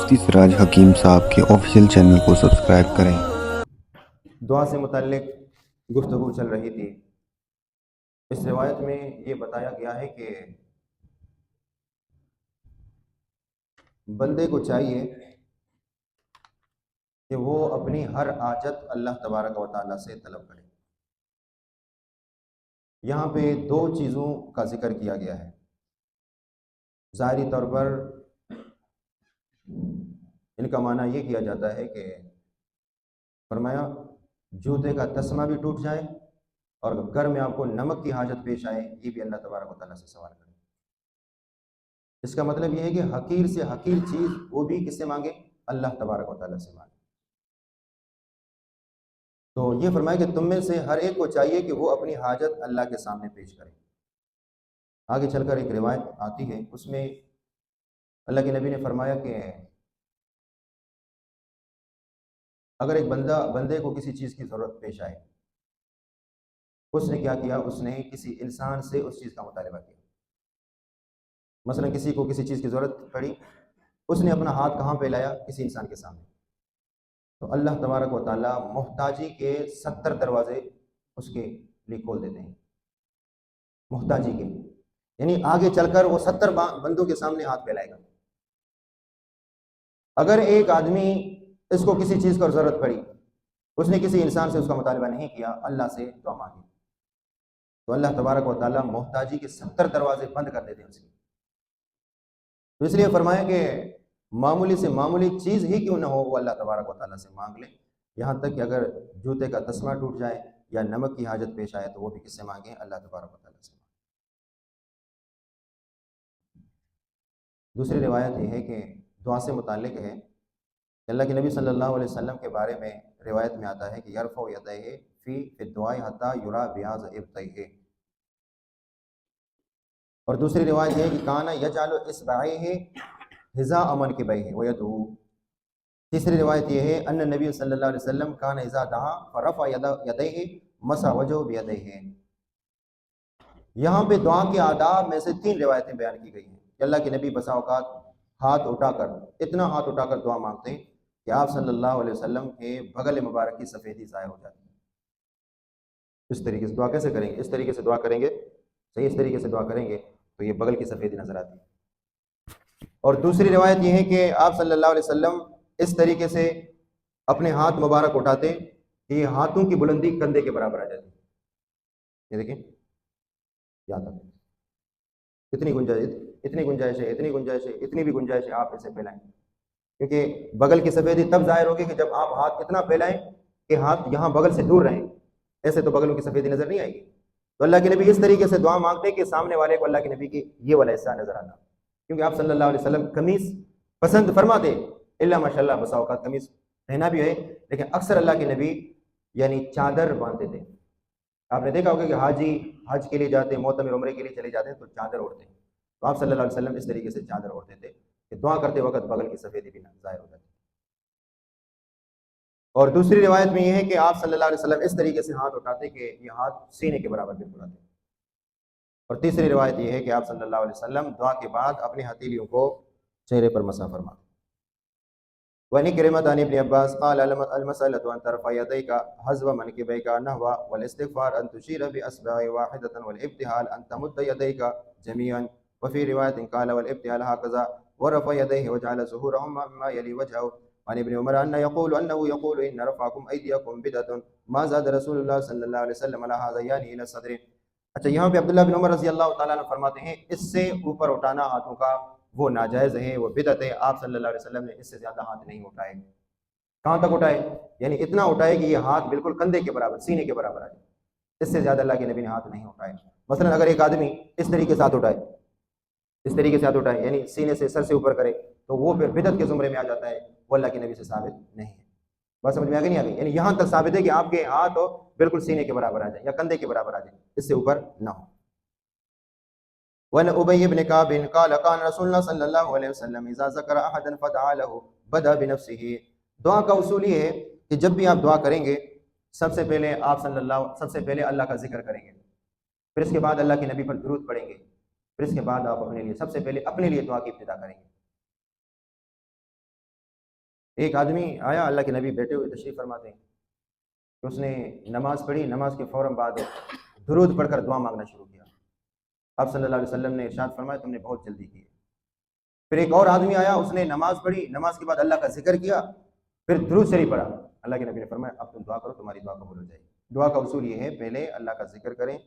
مفتی سراج حکیم صاحب کے آفیشیل چینل کو سبسکرائب کریں۔ دعا سے متعلق گفتگو چل رہی تھی۔ اس روایت میں یہ بتایا گیا ہے کہ بندے کو چاہیے کہ وہ اپنی ہر حاجت اللہ تبارک و تعالیٰ سے طلب کرے۔ یہاں پہ دو چیزوں کا ذکر کیا گیا ہے۔ ظاہری طور پر ان کا معنی یہ کیا جاتا ہے کہ فرمایا جوتے کا تسمہ بھی ٹوٹ جائے اور گھر میں آپ کو نمک کی حاجت پیش آئے، یہ بھی اللہ تبارک و تعالیٰ سے سوال کریں۔ اس کا مطلب یہ ہے کہ حقیر سے حقیر چیز وہ بھی کس سے مانگے؟ اللہ تبارک و تعالیٰ سے مانگے۔ تو یہ فرمایا کہ تم میں سے ہر ایک کو چاہیے کہ وہ اپنی حاجت اللہ کے سامنے پیش کرے۔ آگے چل کر ایک روایت آتی ہے، اس میں اللہ کے نبی نے فرمایا کہ اگر ایک بندے کو کسی چیز کی ضرورت پیش آئے، اس نے کیا کیا؟ اس نے کسی انسان سے اس چیز کا مطالبہ کیا۔ مثلا کسی کو کسی چیز کی ضرورت پڑی، اس نے اپنا ہاتھ کہاں پہ لایا؟ کسی انسان کے سامنے۔ تو اللہ تبارک و تعالیٰ محتاجی کے 70 دروازے اس کے لیے کھول دیتے ہیں، محتاجی کے، یعنی آگے چل کر وہ 70 بندوں کے سامنے ہاتھ پھیلائے گا۔ اگر ایک آدمی اس کو کسی چیز پر ضرورت پڑی، اس نے کسی انسان سے اس کا مطالبہ نہیں کیا، اللہ سے دعا مانگی، تو اللہ تبارک و تعالیٰ محتاجی کے 70 دروازے بند کر دیتے ہیں اس کے۔ تو اس لیے فرمایا کہ معمولی سے معمولی چیز ہی کیوں نہ ہو، وہ اللہ تبارک و تعالیٰ سے مانگ لے، یہاں تک کہ اگر جوتے کا تسمہ ٹوٹ جائے یا نمک کی حاجت پیش آئے تو وہ بھی کس سے مانگیں؟ اللہ تبارک و تعالیٰ سے مانگیں۔ دوسری روایت یہ ہے کہ دعا سے متعلق ہے کہ اللہ کے نبی صلی اللہ علیہ وسلم کے بارے میں روایت میں آتا ہے کہ یرفع یدیہ فی الدعاء حتی یری بیاض ابطیہ، اور دوسری روایت یہ ہے کہ کان یجعل اصبعیہ حذاء منکبیہ ویدعو۔ تیسری روایت یہ ہے ان نبی صلی اللہ علیہ وسلم کان اذا دعا فرفع یدیہ مسح وجهه بیدیہ۔ یہاں پہ دعا کے آداب میں سے 3 روایتیں بیان کی گئی ہیں کہ اللہ کے نبی بسا اوقات ہاتھ اٹھا کر، اتنا ہاتھ اٹھا کر دعا مانگتے ہیں کہ آپ صلی اللہ علیہ وسلم کے بغل مبارک کی سفیدی ضائع ہو جاتی ہے۔ اس طریقے سے دعا کیسے کریں گے؟ اس طریقے سے دعا کریں گے، صحیح اس طریقے سے دعا کریں گے تو یہ بغل کی سفیدی نظر آتی ہے۔ اور دوسری روایت یہ ہے کہ آپ صلی اللہ علیہ وسلم اس طریقے سے اپنے ہاتھ مبارک اٹھاتے کہ یہ ہاتھوں کی بلندی کندھے کے برابر آ جاتی ہے۔ یہ دیکھیں یہاں تک اتنی گنجائش ہے، اتنی گنجائش ہے، اتنی بھی گنجائش ہے، آپ اسے پھیلائیں، کیونکہ بغل کی سفیدی تب ظاہر ہوگی کہ جب آپ ہاتھ اتنا پھیلائیں کہ ہاتھ یہاں بغل سے دور رہیں، ایسے تو بغلوں کی سفیدی نظر نہیں آئے گی۔ تو اللہ کے نبی اس طریقے سے دعا مانگتے کہ سامنے والے کو اللہ کے نبی کی یہ والا حصہ نظر آتا، کیونکہ آپ صلی اللہ علیہ وسلم قمیص پسند فرماتے، اللہ ماشاء اللہ بسا اوقات قمیص پہنا بھی ہے، لیکن اکثر اللہ کے نبی یعنی چادر باندھتے تھے۔ آپ نے دیکھا ہوگا کہ حاجی حج کے لیے جاتے ہیں، معتمر عمرے کے لیے چلے جاتے ہیں تو چادر اوڑھتے ہیں، تو آپ صلی اللہ علیہ وسلم اس طریقے سے چادر اوڑھتے تھے کہ دعا کرتے وقت بغل کی سفیدی بھی ظاہر ہو جاتی۔ اور دوسری روایت میں یہ ہے کہ آپ صلی اللہ علیہ وسلم اس طریقے سے ہاتھ اٹھاتے کہ یہ ہاتھ سینے کے برابر بالکل آتے۔ اور تیسری روایت یہ ہے کہ آپ صلی اللہ علیہ وسلم دعا کے بعد اپنی ہتھیلیوں کو چہرے پر مسح فرماتے۔ وَنِ كرمت عن ابن عباس قال المسألة أن ترفع يديك حذو منكبيك نحو والاستغفار أن تشير بأصبع واحدة والابتهال أن تمد يديك جميعا، وفي رواية قال والابتهال هكذا ورفع يديه وجعل ظهورهما مما يلي وجهه، عن ابن عمر أنه يقول إن رفعكم أيديكم بدعة ما زاد رسول الله صلی اللہ علیہ وسلم على هذا يعني إلى الصدر۔ اچھا یہاں پہ عبداللہ بن عمر رضی اللہ تعالیٰ عنہ فرماتے ہیں اس سے اوپر اٹھانا ہاتھوں کا وہ ناجائز ہے، وہ بدعت ہے، آپ صلی اللہ علیہ وسلم نے اس سے زیادہ ہاتھ نہیں اٹھائے۔ کہاں تک اٹھائے؟ یعنی اتنا اٹھائے کہ یہ ہاتھ بالکل کندھے کے برابر، سینے کے برابر آ جائے، اس سے زیادہ اللہ کے نبی نے ہاتھ نہیں اٹھائے۔ مثلا اگر ایک آدمی اس طریقے سے ہاتھ اٹھائے، اس طریقے سے ہاتھ اٹھائے یعنی سینے سے سر سے اوپر کرے تو وہ پھر بدعت کے زمرے میں آ جاتا ہے، وہ اللہ کے نبی سے ثابت نہیں ہے۔ بات سمجھ میں آ گئی نہیں آ گئی؟ یعنی یہاں تک ثابت ہے کہ آپ کے ہاتھ بالکل سینے کے برابر آ جائے یا کندھے کے برابر آ جائے، اس سے اوپر نہ ہو۔ وَنَ أُبَيِّ بْنِ كَعْبٍ قَالَ كَانَ رسول اللہ صلی اللہ علیہ وسلم اذا ذکر احدا فدعا له بدأ بنفسه۔ دعا کا اصول یہ ہے کہ جب بھی آپ دعا کریں گے سب سے پہلے اللہ کا ذکر کریں گے، پھر اس کے بعد اللہ کے نبی پر درود پڑھیں گے، پھر اس کے بعد آپ اپنے لیے سب سے پہلے اپنے لیے دعا کی ابتدا کریں گے۔ ایک آدمی آیا، اللہ کے نبی بیٹھے ہوئے تشریف فرماتے ہیں کہ اس نے نماز پڑھی، نماز کے فوراً بعد درود پڑھ کر دعا مانگنا شروع کیا۔ آپ صلی اللہ علیہ وسلم نے ارشاد فرمایا تم نے بہت جلدی کی ہے۔ پھر ایک اور آدمی آیا، اس نے نماز پڑھی، نماز کے بعد اللہ کا ذکر کیا، پھر درود شریف پڑھا۔ اللہ کے نبی نے فرمایا اب تم دعا کرو، تمہاری دعا قبول ہو جائے گی۔ دعا کا اصول یہ ہے پہلے اللہ کا ذکر کریں،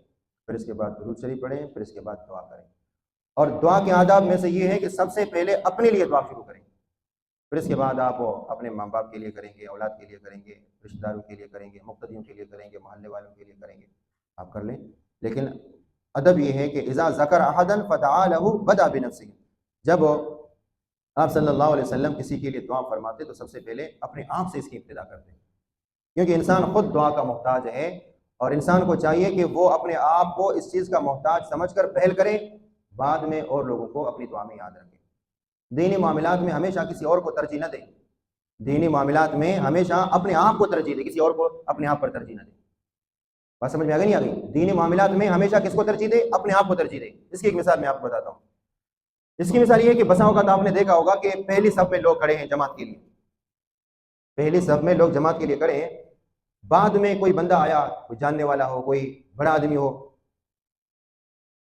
پھر اس کے بعد درود شریف پڑھیں، پھر اس کے بعد دعا کریں۔ اور دعا کے آداب میں سے یہ ہے کہ سب سے پہلے اپنے لیے دعا شروع کریں، پھر اس کے بعد آپ اپنے ماں باپ کے لیے کریں گے، اولاد کے لیے کریں گے، رشتہ داروں کے لیے کریں گے، مقتدیوں کے لیے کریں گے، محلے والوں کے لیے کریں گے، آپ کر لیں۔ لیکن ادب یہ ہے کہ اذا ذکر احدا فدعا له بدا بنفسه، جب آپ صلی اللہ علیہ وسلم کسی کے لیے دعا فرماتے تو سب سے پہلے اپنے آپ سے اس کی ابتدا کرتے ہیں، کیونکہ انسان خود دعا کا محتاج ہے، اور انسان کو چاہیے کہ وہ اپنے آپ کو اس چیز کا محتاج سمجھ کر پہل کرے، بعد میں اور لوگوں کو اپنی دعا میں یاد رکھے۔ دینی معاملات میں ہمیشہ کسی اور کو ترجیح نہ دیں، دینی معاملات میں ہمیشہ اپنے آپ کو ترجیح دیں، کسی اور کو اپنے آپ پر ترجیح نہ دیں۔ بات سمجھ میں آ گئی نہیں آ گئی؟ دینی معاملات میں ہمیشہ کس کو ترجیح دیں؟ اپنے آپ کو ترجیح دیں۔ اس کی ایک مثال میں آپ کو بتاتا ہوں۔ اس کی مثال یہ ہے کہ بسا اوقات آپ نے دیکھا ہوگا کہ پہلی صف میں لوگ کھڑے ہیں جماعت کے لیے، پہلی صف میں لوگ جماعت کے لیے کھڑے ہیں، بعد میں کوئی بندہ آیا، کوئی جاننے والا ہو، کوئی بڑا آدمی ہو،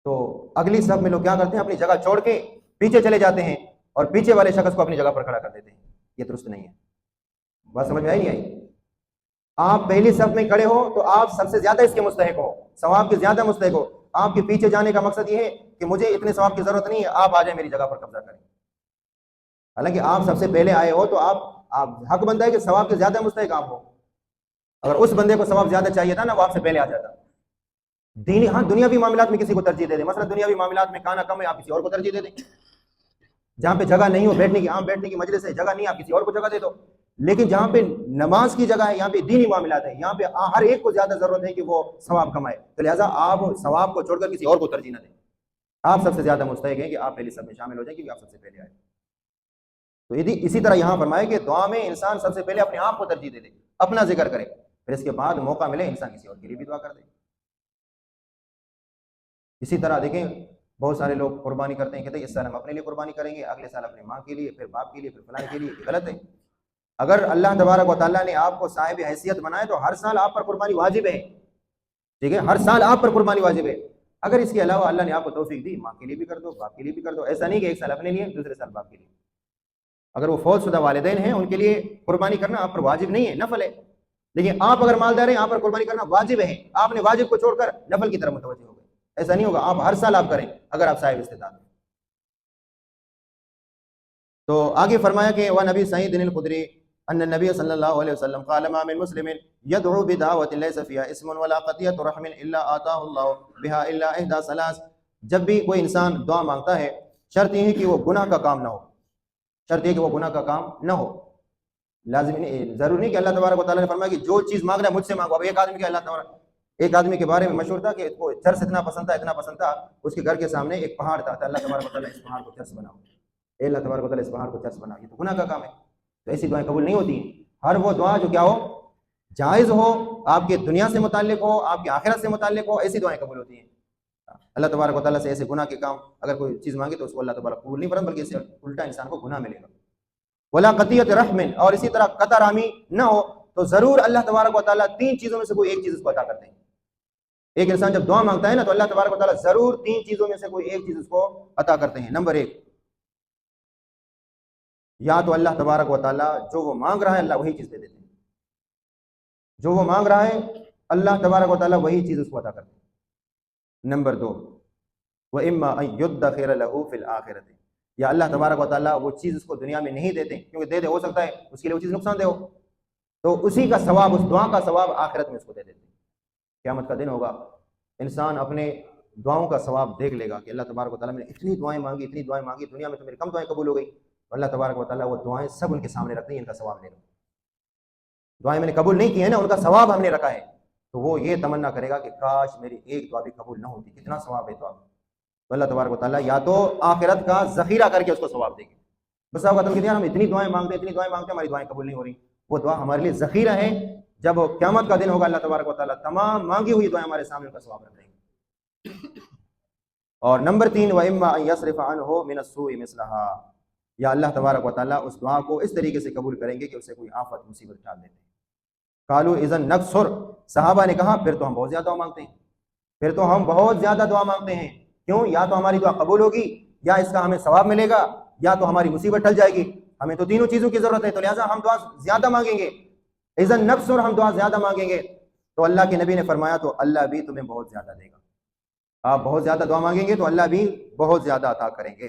تو اگلی صف میں لوگ کیا کرتے ہیں؟ اپنی جگہ چھوڑ کے پیچھے چلے جاتے ہیں اور پیچھے والے شخص کو اپنی جگہ پر کھڑا کر دیتے ہیں۔ یہ درست نہیں ہے۔ بات سمجھ میں آئی نہیں آئی؟ آپ پہلی صف میں کھڑے ہو تو آپ سب سے زیادہ اس کے مستحق ہو، ثواب کے زیادہ مستحق ہو۔ آپ کے پیچھے جانے کا مقصد یہ ہے کہ مجھے اتنے ثواب کی ضرورت نہیں ہے، آپ آ جائیں میری جگہ پر قبضہ کریں۔ حالانکہ آپ سب سے پہلے آئے ہو تو آپ حق بنتا ہے کہ ثواب کے زیادہ مستحق آپ ہو۔ اگر اس بندے کو ثواب زیادہ چاہیے تھا نا، وہ آپ سے پہلے آ جاتا۔ دینی ہاں دنیاوی معاملات میں کسی کو ترجیح دے دیں، مثلا دنیاوی معاملات میں کھانا کم ہے، آپ کسی اور کو ترجیح دے دیں۔ جہاں پہ جگہ نہیں ہو بیٹھنے کی، عام بیٹھنے کی مجلس ہے، جگہ نہیں، آپ کسی اور کو جگہ دے دو۔ لیکن جہاں پہ نماز کی جگہ ہے، یہاں پہ دینی معاملات ہے، یہاں پہ ہر ایک کو زیادہ ضرورت ہے کہ وہ ثواب کمائے، تو لہٰذا آپ ثواب کو چھوڑ کر کسی اور کو ترجیح نہ دیں۔ آپ سب سے زیادہ مستحق ہیں کہ آپ پہلی صف میں شامل ہو جائیں، کیونکہ آپ سب سے پہلے آئے۔ تو اسی طرح یہاں فرمایا کہ دعا میں انسان سب سے پہلے اپنے آپ کو ترجیح دے دے، اپنا ذکر کرے، پھر اس کے بعد موقع ملے انسان کسی اور کے لیے بھی دعا کر دے۔ اسی طرح دیکھیں بہت سارے لوگ قربانی کرتے ہیں، کہتے ہیں اس سال ہم اپنے لیے قربانی کریں گے، اگلے سال اپنی ماں کے لیے، پھر باپ کے لیے، پھر فلاں کے لیے۔ یہ غلط ہے۔ اگر اللہ تبارک و تعالیٰ نے آپ کو صاحب حیثیت بنائے تو ہر سال آپ پر قربانی واجب ہے، ٹھیک ہے؟ ہر سال آپ پر قربانی واجب ہے۔ اگر اس کے علاوہ اللہ نے آپ کو توفیق دی، ماں کے لیے بھی کر دو، باپ کے لیے بھی کر دو۔ ایسا نہیں کہ ایک سال اپنے لیے دوسرے سال باپ کے لیے۔ اگر وہ فوت شدہ والدین ہیں ان کے لیے قربانی کرنا آپ پر واجب نہیں ہے، نفل ہے۔ لیکن آپ اگر مالدار ہیں، آپ پر قربانی کرنا واجب ہے۔ آپ نے واجب کو چھوڑ کر نفل کی طرف متوجہ ہو گئے، ایسا نہیں ہوگا۔ آپ ہر سال آپ کریں اگر آپ صاحب استطاعت ہیں۔ تو آگے فرمایا کہ وَنَبِي سعید الخدری ان النبی صلی اللہ علیہ وسلم قال ما من مسلم يدعو بدعوة ليس فيها اسم ولا قطيعة رحم الا آتاه الله بها الا احدى ثلاث۔ جب بھی کوئی انسان دعا مانگتا ہے، شرط یہ ہے کہ وہ گناہ کا کام نہ ہو، شرط یہ کہ وہ گناہ کا کام نہ ہو۔ لازم نہیں، ضروری نہیں کہ اللہ تبارک و تعالیٰ نے فرمایا کہ جو چیز مانگنا ہے مجھ سے مانگو۔ اب ایک آدمی کے بارے میں مشہور تھا کہ اس کو چرس اتنا پسند تھا، اتنا پسند تھا، اس کے گھر کے سامنے ایک پہاڑ تھا، اللہ تبارک و تعالیٰ اس پہاڑ کو چرس بناؤ، اے اللہ تبارک و تعالیٰ اس پہاڑ کو چرس بناؤ۔ یہ تو گناہ کا کام ہے، تو ایسی دعائیں قبول نہیں ہوتی ہیں۔ ہر وہ دعا جو کیا ہو، جائز ہو، آپ کے دنیا سے متعلق ہو، آپ کی آخرت سے متعلق ہو، ایسی دعائیں قبول ہوتی ہیں۔ اللہ تبارک و تعالیٰ سے ایسے گناہ کے کام اگر کوئی چیز مانگے تو اس کو اللہ تبارک قبول نہیں فرمائے، بلکہ اس سے الٹا انسان کو گناہ ملے گا۔ ولا قطیعۃ رحم، اور اسی طرح قطع رحمی نہ ہو، تو ضرور اللہ تبارک و تعالیٰ تین چیزوں میں سے کوئی ایک چیز اس کو عطا کرتے ہیں۔ ایک انسان جب دعا مانگتا ہے نا تو اللہ تبارک و تعالیٰ ضرور تین چیزوں میں سے کوئی ایک چیز اس کو عطا کرتے ہیں۔ نمبر ایک، یا تو اللہ تبارک و تعالیٰ جو وہ مانگ رہا ہے اللہ وہی چیز دے دیتے ہیں، جو وہ مانگ رہا ہے اللہ تبارک و تعالیٰ وہی چیز اس کو عطا کرتے ہیں۔ نمبر دو، وَإِمَّا أَن يُدَّخِرَ لَهُ فِي الْآخِرَةِ، یا اللہ تبارک و تعالیٰ وہ چیز اس کو دنیا میں نہیں دیتے، کیونکہ دے ہو سکتا ہے اس کے لیے وہ چیز نقصان دہ ہو، تو اسی کا ثواب، اس دعا کا ثواب آخرت میں اس کو دے دیتے ہیں۔ قیامت کا دن ہوگا، انسان اپنے دعاؤں کا ثواب دیکھ لے گا کہ اللہ تبارک و تعالیٰ نے اتنی دعائیں مانگی، اتنی دعائیں مانگی، دنیا میں تو میری کم دعائیں قبول ہو گئی، تو اللہ تبارک و تعالیٰ وہ دعائیں سب ان کے سامنے رکھتے ہیں، ان کا ثواب لے لو۔ دعائیں میں نے قبول نہیں کی ہیں نا، ان کا ثواب ہم نے رکھا ہے، تو وہ یہ تمنا کرے گا کہ کاش میری ایک دعا بھی قبول نہ ہوتی، کتنا ثواب ہے دعا۔ تو اللہ تبارک و تعالیٰ یا تو آخرت کا ذخیرہ کر کے اس کو ثواب دے گی۔ بس آپ کہتے ہیں یار ہم اتنی دعائیں مانگتے ہیں، اتنی دعائیں مانگتے ہیں، ہماری دعائیں قبول نہیں ہو رہی، وہ دعا ہمارے لیے ذخیرہ ہے، جب قیامت کا دن ہوگا اللہ تبارک و تعالیٰ تمام مانگی ہوئی دعائیں ہمارے سامنے ان کا ثواب رکھ دیں گے۔ اور نمبر تین، وَإِمَّا أَن يَصْرِفَ عَنْهُ مِنَ السُّوءِ مِثْلَهَا، یا اللہ تبارک و تعالیٰ اس دعا کو اس طریقے سے قبول کریں گے کہ اسے کوئی آفت مصیبت ڈال دیتے ہیں۔ قالوا اذن نکثر، صحابہ نے کہا پھر تو ہم بہت زیادہ دعا مانگتے ہیں، پھر تو ہم بہت زیادہ دعا مانگتے ہیں۔ کیوں؟ یا تو ہماری دعا قبول ہوگی، یا اس کا ہمیں ثواب ملے گا، یا تو ہماری مصیبت ٹل جائے گی۔ ہمیں تو تینوں چیزوں کی ضرورت ہے، تو لہٰذا ہم دعا زیادہ مانگیں گے۔ اذن نکثر، ہم دعا زیادہ مانگیں گے۔ تو اللہ کے نبی نے فرمایا تو اللہ بھی تمہیں بہت زیادہ دے گا، آپ بہت زیادہ دعا مانگیں گے تو اللہ بھی بہت زیادہ عطا کریں گے۔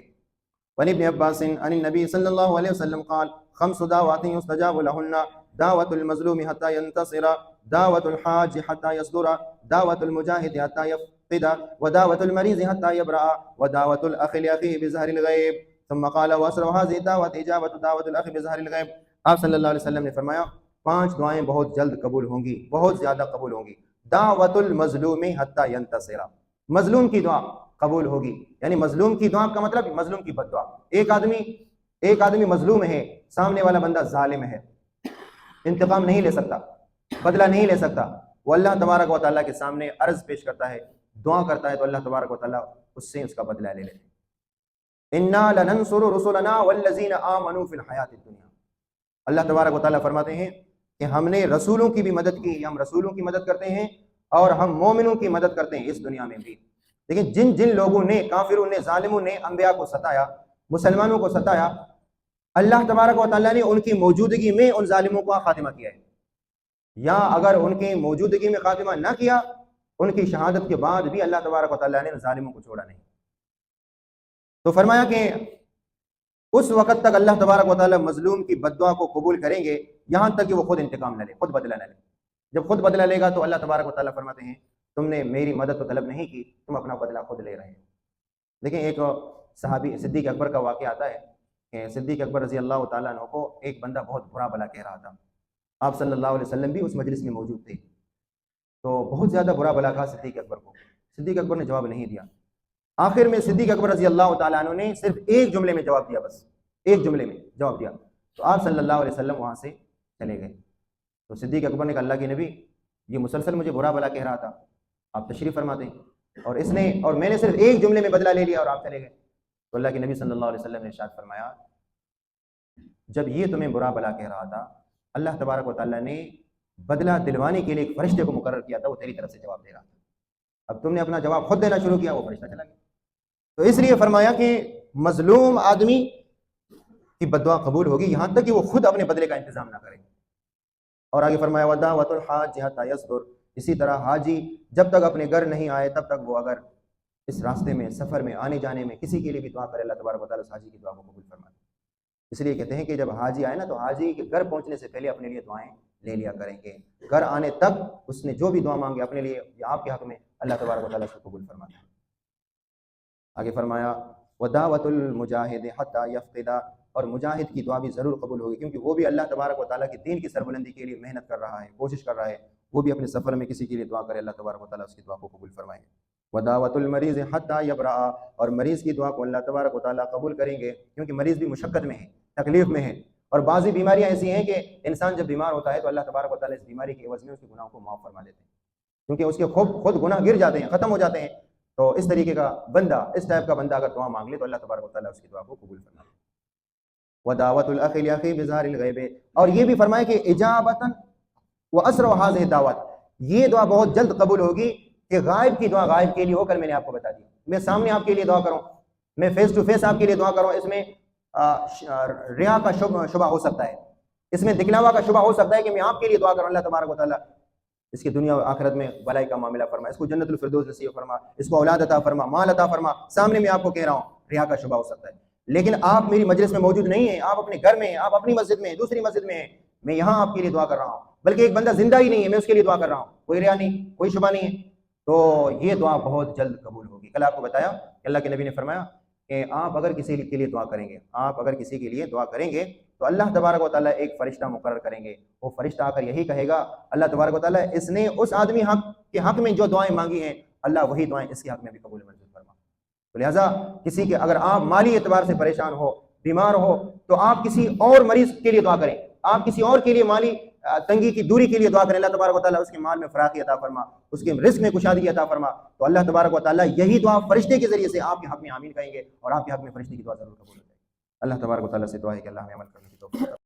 وعن ابن عباس عن النبي صلی اللہ علیہ وسلم قال خمس دعوات يستجاب لهن دعوة المظلوم حتى ينتصر، دعوة الحاج حتى يصدر، دعوة المجاهد حتى يفقد، ودعوة المريض حتى يبرأ، ودعوة الأخ لأخيه بظهر الغيب۔ ثم قال وأسرع هذه الدعوة إجابة دعوة الأخ بظهر الغيب۔ آپ صلی اللہ علیہ وسلم نے فرمایا 5 دعائیں بہت جلد قبول ہوں گی، بہت زیادہ قبول ہوں گی۔ دعوت المظلوم حتى ينتصر، مظلوم کی دعا قبول ہوگی، یعنی مظلوم کی دعا کا مطلب مظلوم کی بد دعا۔ ایک آدمی مظلوم ہے، سامنے والا بندہ ظالم ہے، انتقام نہیں لے سکتا، بدلہ نہیں لے سکتا، وہ اللہ تبارک و تعالیٰ کے سامنے عرض پیش کرتا ہے، دعا کرتا ہے، تو اللہ تبارک و تعالیٰ اس سے اس کا بدلہ لے لیتے ہیں۔ انا لننصر رسلنا والذین آمنوا فی الحیات الدنیا، اللہ تبارک و تعالیٰ فرماتے ہیں کہ ہم نے رسولوں کی بھی مدد کی، ہم رسولوں کی مدد کرتے ہیں اور ہم مومنوں کی مدد کرتے ہیں اس دنیا میں بھی۔ لیکن جن لوگوں نے، کافروں نے، ظالموں نے انبیاء کو ستایا، مسلمانوں کو ستایا، اللہ تبارک و تعالیٰ نے ان کی موجودگی میں ان ظالموں کا خاتمہ کیا ہے، یا اگر ان کی موجودگی میں خاتمہ نہ کیا، ان کی شہادت کے بعد بھی اللہ تبارک و تعالیٰ نے ظالموں کو چھوڑا نہیں۔ تو فرمایا کہ اس وقت تک اللہ تبارک و تعالیٰ مظلوم کی بد دعا کو قبول کریں گے یہاں تک کہ وہ خود انتقام نہ لے، خود بدلہ نہ لے۔ جب خود بدلہ لے گا تو اللہ تبارک و تعالیٰ فرماتے ہیں تم نے میری مدد تو طلب نہیں کی، تم اپنا بدلہ خود لے رہے ہو۔ لیکن ایک صحابی صدیق اکبر کا واقعہ آتا ہے کہ صدیق اکبر رضی اللہ تعالیٰ عنہ کو ایک بندہ بہت برا بلا کہہ رہا تھا، آپ صلی اللہ علیہ وسلم بھی اس مجلس میں موجود تھے، تو بہت زیادہ برا بلا کہا صدیق اکبر کو۔ صدیق اکبر نے جواب نہیں دیا۔ آخر میں صدیق اکبر رضی اللہ تعالیٰ عنہ نے صرف ایک جملے میں جواب دیا، بس ایک جملے میں جواب دیا، تو آپ صلی اللہ علیہ وسلم وہاں سے چلے گئے۔ تو صدیق اکبر نے کہا اللہ کے نبی یہ مسلسل مجھے برا بلا کہہ رہا تھا، آپ تشریف فرما دیں، اور میں نے صرف ایک جملے میں بدلہ لے لیا اور آپ چلے گئے۔ تو اللہ کے نبی صلی اللہ علیہ وسلم نے ارشاد فرمایا جب یہ تمہیں برا بلا کہہ رہا تھا، اللہ تبارک و تعالیٰ نے بدلہ دلوانے کے لیے ایک فرشتے کو مقرر کیا تھا، وہ تیری طرف سے جواب دے رہا تھا، اب تم نے اپنا جواب خود دینا شروع کیا، وہ فرشتہ چلا گیا۔ تو اس لیے فرمایا کہ مظلوم آدمی کی بد دعا قبول ہوگی یہاں تک کہ وہ خود اپنے بدلے کا انتظام نہ کرے۔ اور آگے فرمایا ودعوۃ الحاج حتی یصبر، اسی طرح حاجی جب تک اپنے گھر نہیں آئے تب تک وہ اگر اس راستے میں، سفر میں، آنے جانے میں کسی کے لیے بھی دعا کرے، اللہ تبارک و تعالیٰ اس حاجی کی دعا کو قبول فرماتے ہیں۔ اس لیے کہتے ہیں کہ جب حاجی آئے نا تو حاجی کے گھر پہنچنے سے پہلے اپنے لیے دعائیں لے لیا کریں گے، گھر آنے تک اس نے جو بھی دعا مانگے اپنے لیے یا آپ کے حق میں، اللہ تبارک و تعالیٰ اس کو قبول فرماتے ہیں۔ آگے فرمایا ودعوۃ المجاہد حتی یفقد، اور مجاہد کی دعا بھی ضرور قبول ہوگی، کیونکہ وہ بھی اللہ تبارک و تعالیٰ کے دین کی سربلندی کے لیے محنت کر رہا ہے، کوشش کر رہا ہے، وہ بھی اپنے سفر میں کسی کے لیے دعا کرے، اللہ تبارک و تعالیٰ اس کی دعا کو قبول فرمائے۔ ودعوۃ المریض حتی یبرأ، اور مریض کی دعا کو اللہ تبارک و تعالیٰ قبول کریں گے، کیونکہ مریض بھی مشقت میں ہے، تکلیف میں ہے، اور بعضی بیماریاں ایسی ہیں کہ انسان جب بیمار ہوتا ہے تو اللہ تبارک و تعالیٰ اس بیماری کے عوض میں اس کے گناہوں کو معاف فرما دیتے ہیں، کیونکہ اس کے خود گناہ گر جاتے ہیں، ختم ہو جاتے ہیں۔ تو اس طریقے کا بندہ، اس ٹائپ کا بندہ اگر دعا مانگ لے تو اللہ تبارک و تعالیٰ اس کی دعا کو قبول فرما لے۔ ودعوۃ الاخ لاخیہ بظہار الغیب، اور یہ بھی فرمایا کہ اجابۃ واسرع هذه الدعوات، یہ دعا بہت جلد قبول ہوگی کہ غائب کی دعا غائب کے لیے ہو، کل میں نے آپ کو بتا دیا، میں سامنے آپ کے لیے دعا کروں، میں فیس ٹو فیس آپ کے لیے دعا کروں، اس میں ریا کا شبہ ہو سکتا ہے، اس میں دکھلاوا کا شبہ ہو سکتا ہے کہ میں آپ کے لیے دعا کروں، اللہ تبارک و تعالیٰ اس کی دنیا و آخرت میں بلائی کا معاملہ فرما، اس کو جنت الفردوس نصیب فرما، اس کو اولاد عطا فرما، مال عطا فرما، سامنے میں آپ کو کہہ رہا ہوں، ریا کا شبہ ہو سکتا ہے۔ لیکن آپ میری مجلس میں موجود نہیں ہیں، آپ اپنے گھر میں ہیں، آپ اپنی مسجد میں ہیں، دوسری مسجد میں ہیں، میں یہاں آپ کے لیے دعا کر رہا ہوں، بلکہ ایک بندہ زندہ ہی نہیں ہے، میں اس کے لیے دعا کر رہا ہوں، کوئی ریا نہیں، کوئی شبہ نہیں ہے، تو یہ دعا بہت جلد قبول ہوگی۔ کل آپ کو بتایا کہ اللہ کے نبی نے فرمایا کہ آپ اگر کسی کے لیے دعا کریں گے، آپ اگر کسی کے لیے دعا کریں گے تو اللہ تبارک و تعالیٰ ایک فرشتہ مقرر کریں گے، وہ فرشتہ آ کر یہی کہے گا اللہ تبارک و تعالیٰ اس نے اس آدمی کے حق میں جو دعائیں مانگی ہیں، اللہ وہی دعائیں اس کے حق میں بھی قبول منظور فرما۔ تو لہٰذا کسی کے اگر آپ مالی اعتبار سے پریشان ہو، بیمار ہو، تو آپ کسی اور مریض کے لیے دعا کریں، آپ کسی اور کے لیے مالی تنگی کی دوری کے لیے دعا کریں، اللہ تبارک و تعالیٰ اس کے مال میں فراخی عطا فرما، اس کے رزق میں کشادگی عطا فرما، تو اللہ تبارک و تعالیٰ یہی دعا فرشتے کے ذریعے سے آپ کے حق میں آمین کہیں گے، اور آپ کے حق میں فرشتے کی دعا ضرور قبول ہو جائے گی۔ اللہ تبارک و تعالیٰ سے دعا ہے کہ اللہ ہمیں عمل کرنے کی توفیق عطا